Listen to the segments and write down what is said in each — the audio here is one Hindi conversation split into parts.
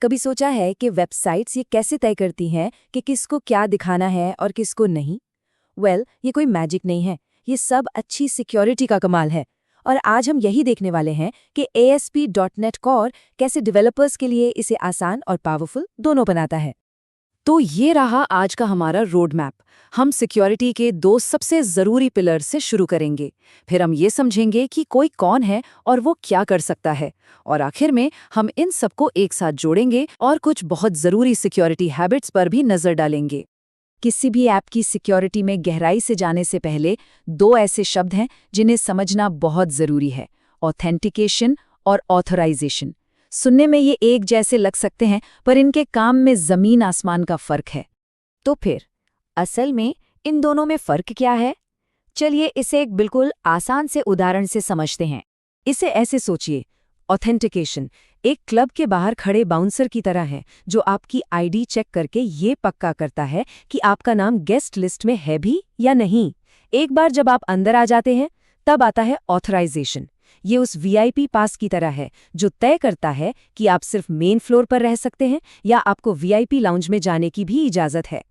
कभी सोचा है कि वेबसाइट्स ये कैसे तय करती हैं कि किसको क्या दिखाना है और किसको नहीं? ये कोई मैजिक नहीं है, ये सब अच्छी सिक्योरिटी का कमाल है। और आज हम यही देखने वाले हैं कि ASP.NET Core कैसे डेवलपर्स के लिए इसे आसान और पावरफुल दोनों बनाता है। तो ये रहा आज का हमारा रोड मैप। हम सिक्योरिटी के 2 सबसे ज़रूरी पिलर से शुरू करेंगे। फिर हम ये समझेंगे कि कोई कौन है और वो क्या कर सकता है। और आखिर में हम इन सबको एक साथ जोड़ेंगे और कुछ बहुत ज़रूरी सिक्योरिटी हैबिट्स पर भी नज़र डालेंगे। किसी भी ऐप की सिक्योरिटी में गहराई से जाने से पहले 2 ऐसे शब्द हैं जिन्हें समझना बहुत ज़रूरी है: ऑथेंटिकेशन और ऑथराइजेशन। सुनने में ये एक जैसे लग सकते हैं, पर इनके काम में ज़मीन आसमान का फ़र्क है। तो फिर असल में इन दोनों में फ़र्क क्या है? चलिए इसे एक बिल्कुल आसान से उदाहरण से समझते हैं। इसे ऐसे सोचिए, ऑथेंटिकेशन एक क्लब के बाहर खड़े बाउंसर की तरह है जो आपकी आईडी चेक करके ये पक्का करता है कि आपका नाम गेस्ट लिस्ट में है भी या नहीं। एक बार जब आप अंदर आ जाते हैं, तब आता है ऑथराइजेशन। ये उस वीआईपी पास की तरह है जो तय करता है कि आप सिर्फ मेन फ्लोर पर रह सकते हैं या आपको वीआईपी लाउंज में जाने की भी इजाज़त है।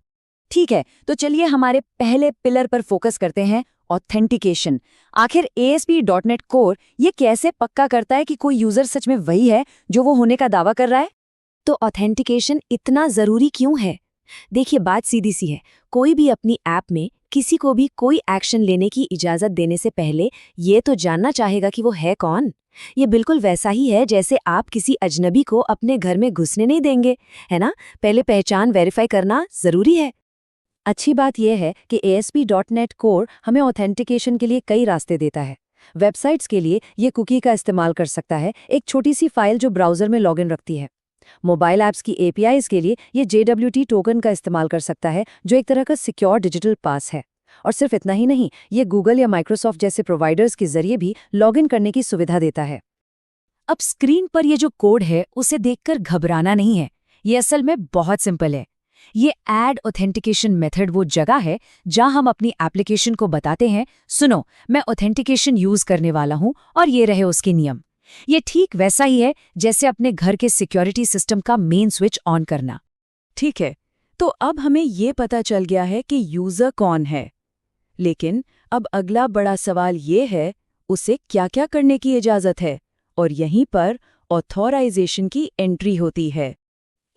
ठीक है, तो चलिए हमारे पहले पिलर पर फोकस करते हैं, ऑथेंटिकेशन। आखिर ASP.NET Core ये कैसे पक्का करता है कि कोई यूज़र सच में वही है जो वो होने का दावा कर रहा है? तो ऑथेंटिकेशन इतना ज़रूरी क्यों है? देखिए, बात सीधी सी है। कोई भी अपनी ऐप में किसी को भी कोई एक्शन लेने की इजाज़त देने से पहले ये तो जानना चाहेगा कि वो है कौन। ये बिल्कुल वैसा ही है जैसे आप किसी अजनबी को अपने घर में घुसने नहीं देंगे, है ना? पहले पहचान वेरीफाई करना ज़रूरी है। अच्छी बात यह है कि ASP.NET Core हमें ऑथेंटिकेशन के लिए कई रास्ते देता है। वेबसाइट्स के लिए ये कुकी का इस्तेमाल कर सकता है, एक छोटी सी फाइल जो ब्राउज़र में लॉगिन रखती है। मोबाइल ऐप्स की APIs के लिए ये JWT टोकन का इस्तेमाल कर सकता है, जो एक तरह का सिक्योर डिजिटल पास है। और सिर्फ इतना ही नहीं, ये गूगल या माइक्रोसॉफ्ट जैसे प्रोवाइडर्स के जरिए भी लॉगिन करने की सुविधा देता है। अब स्क्रीन पर ये जो कोड है, उसे देखकर घबराना नहीं है। ये असल में बहुत सिंपल है। ये ऐड ऑथेंटिकेशन मेथड वो जगह है जहां हम अपनी एप्लीकेशन को बताते हैं, सुनो, मैं ऑथेंटिकेशन यूज करने वाला हूं और ये रहे उसके नियम। ये ठीक वैसा ही है जैसे अपने घर के सिक्योरिटी सिस्टम का मेन स्विच ऑन करना। ठीक है, तो अब हमें ये पता चल गया है कि यूजर कौन है। लेकिन अब अगला बड़ा सवाल ये है, उसे क्या-क्या करने की इजाजत है? और यहीं पर ऑथराइजेशन की एंट्री होती है।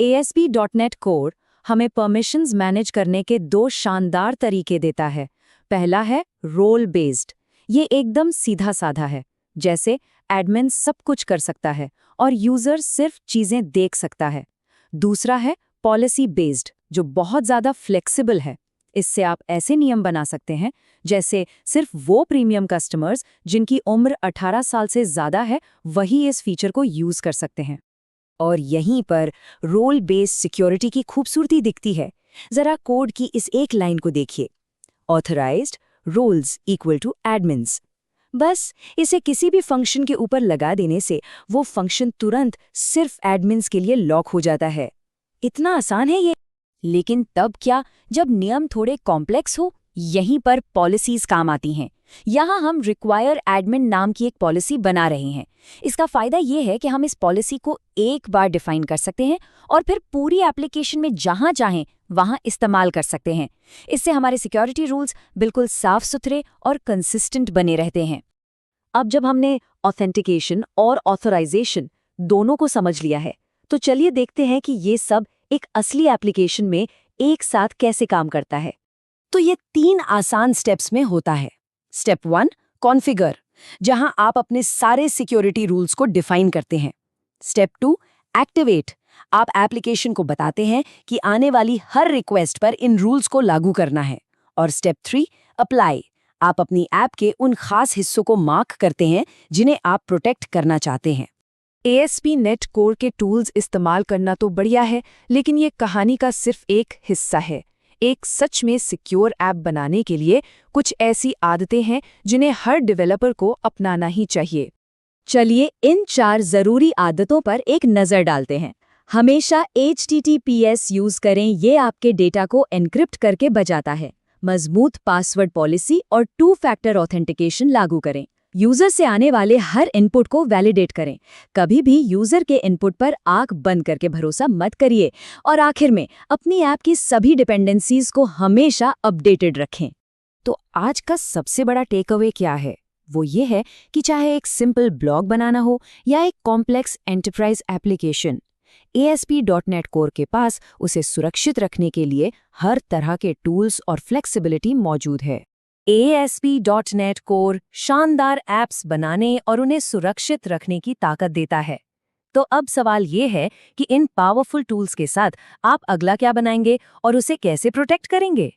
ASP.NET Core हमें परमिशंस मैनेज करने के 2 शानदार तरीके देता है। पहला है रोल बेस्ड। ये एकदम सीधा साधा है, जैसे एडमिन सब कुछ कर सकता है और यूजर सिर्फ चीजें देख सकता है। दूसरा है पॉलिसी बेस्ड, जो बहुत ज़्यादा फ्लेक्सिबल है। इससे आप ऐसे नियम बना सकते हैं जैसे सिर्फ वो प्रीमियम कस्टमर्स जिनकी उम्र 18 साल से ज़्यादा है, वही इस फीचर को यूज़ कर सकते हैं। और यहीं पर रोल बेस्ड सिक्योरिटी की खूबसूरती दिखती है। जरा कोड की इस एक लाइन को देखिए, authorised roles equal to admins. बस इसे किसी भी फंक्शन के ऊपर लगा देने से वो फंक्शन तुरंत सिर्फ एडमिन्स के लिए लॉक हो जाता है। इतना आसान है ये। लेकिन तब क्या, जब नियम थोड़े कॉम्प्लेक्स हो? यहीं पर पॉलिसीज काम आती हैं। यहाँ हम रिक्वायर एडमिन नाम की एक पॉलिसी बना रहे हैं। इसका फायदा ये है कि हम इस पॉलिसी को एक बार डिफाइन कर सकते हैं और फिर पूरी एप्लीकेशन में जहाँ चाहें वहाँ इस्तेमाल कर सकते हैं। इससे हमारे सिक्योरिटी रूल्स बिल्कुल साफ सुथरे और कंसिस्टेंट बने रहते हैं। अब जब हमने ऑथेंटिकेशन और ऑथराइजेशन दोनों को समझ लिया है, तो चलिए देखते हैं कि ये सब एक असली एप्लीकेशन में एक साथ कैसे काम करता है। तो ये 3 आसान स्टेप्स में होता है। स्टेप 1, कॉन्फ़िगर, जहां आप अपने सारे सिक्योरिटी रूल्स को डिफाइन करते हैं। स्टेप 2, एक्टिवेट, आप एप्लीकेशन को बताते हैं कि आने वाली हर रिक्वेस्ट पर इन रूल्स को लागू करना है। और स्टेप 3, अप्लाई, आप अपनी ऐप के उन खास हिस्सों को मार्क करते हैं जिन्हें आप प्रोटेक्ट करना चाहते हैं। ASP.NET Core के टूल्स इस्तेमाल करना तो बढ़िया है, लेकिन ये कहानी का सिर्फ एक हिस्सा है। एक सच में सिक्योर ऐप बनाने के लिए कुछ ऐसी आदतें हैं जिन्हें हर डेवलपर को अपनाना ही चाहिए। चलिए इन 4 ज़रूरी आदतों पर एक नज़र डालते हैं। हमेशा HTTPS यूज़ करें, ये आपके डेटा को एन्क्रिप्ट करके बचाता है। मजबूत पासवर्ड पॉलिसी और 2 फैक्टर ऑथेंटिकेशन लागू करें, यूजर से आने वाले हर इनपुट को वैलिडेट करें। कभी भी यूजर के इनपुट पर आंख बंद करके भरोसा मत करिए। और आखिर में अपनी ऐप की सभी डिपेंडेंसीज को हमेशा अपडेटेड रखें। तो आज का सबसे बड़ा टेक अवे क्या है? वो ये है कि चाहे एक सिंपल ब्लॉग बनाना हो या एक complex enterprise application, ASP.NET Core के पास उसे सुरक्षित रखने के लिए हर तरह के टूल्स और फ्लेक्सिबिलिटी मौजूद है। ASP.NET Core शानदार ऐप्स बनाने और उन्हें सुरक्षित रखने की ताकत देता है। तो अब सवाल ये है कि इन पावरफुल टूल्स के साथ आप अगला क्या बनाएंगे और उसे कैसे प्रोटेक्ट करेंगे?